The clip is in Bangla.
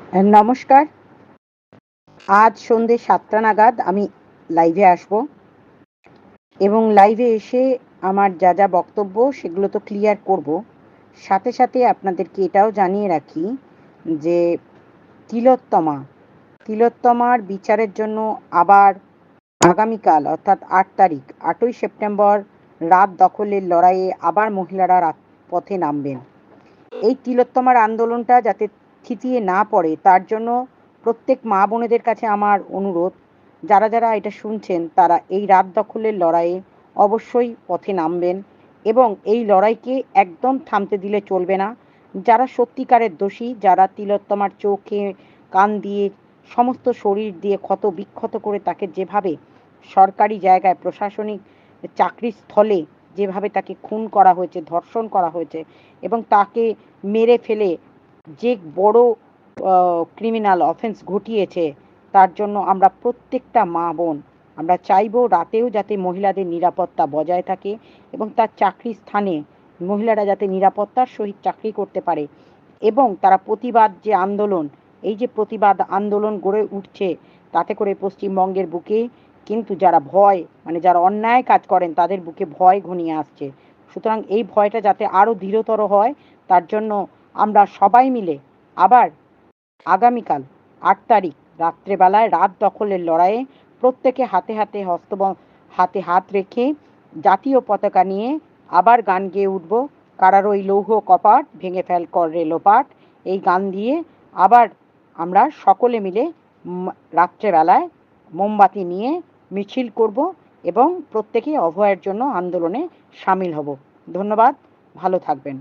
নমস্কার। আজ সন্ধ্যে ৭টা নাগাদ আমি লাইভে আসব এবং লাইভে এসে আমার যা বক্তব্য সেগুলো তো ক্লিয়ার করব। সাথে, সাথে আপনাদেরকে এটাও জানিয়ে রাখি যে তিলোত্তমা, তিলোত্তমার বিচারের জন্য আবার আগামীকাল অর্থাৎ ৮ তারিখ ৮ই সেপ্টেম্বর রাত দখলের লড়াইয়ে আবার মহিলারা পথে নামবেন। এই তিলোত্তমার আন্দোলনটা যাতে থিতিয়ে না পড়ে তার জন্য প্রত্যেক মা বোনেদের কাছে আমার অনুরোধ, যারা এটা শুনছেন তারা এই রাত দখলের লড়াইয়ে অবশ্যই পথে নামবেন এবং এই লড়াইকে একদম থামতে দিলে চলবে না। যারা সত্যিকারের দোষী, যারা তিলোত্তমার চোখে কান দিয়ে সমস্ত শরীর দিয়ে ক্ষত বিক্ষত করে তাকে যেভাবে সরকারি জায়গায় প্রশাসনিক চাকরির স্থলে যেভাবে তাকে খুন করা হয়েছে, ধর্ষণ করা হয়েছে এবং তাকে মেরে ফেলে যে বড় ক্রিমিনাল অফেন্স ঘটিয়েছে, তার জন্য আমরা প্রত্যেকটা মা বোন আমরা চাইবো রাতেও যাতে মহিলাদের নিরাপত্তা বজায় থাকে এবং তার চাকরির স্থানে মহিলারা যাতে নিরাপত্তার সহিত চাকরি করতে পারে এবং তারা প্রতিবাদ যে আন্দোলন, এই যে প্রতিবাদ আন্দোলন গড়ে উঠছে, তাতে করে পশ্চিমবঙ্গের বুকে কিন্তু যারা ভয় মানে যারা অন্যায় কাজ করেন তাদের বুকে ভয় ঘনিয়ে আসছে। সুতরাং এই ভয়টা যাতে আরও দৃঢ়তর হয় তার জন্য আমরা সবাই মিলে আবার আগামীকাল ৮ তারিখ রাত্রেবেলায় রাত দখলের লড়াইয়ে প্রত্যেকে হাতে হাত রেখে জাতীয় পতাকা নিয়ে আবার গান গেয়ে উঠব। কারার ওই লৌহ কপাট ভেঙে ফেল কর রে লোপাট, এই গান দিয়ে আবার আমরা সকলে মিলে রাত্রেবেলায় মোমবাতি নিয়ে মিছিল করব এবং প্রত্যেকে অভয়ের জন্য আন্দোলনে সামিল হব। ধন্যবাদ, ভালো থাকবেন।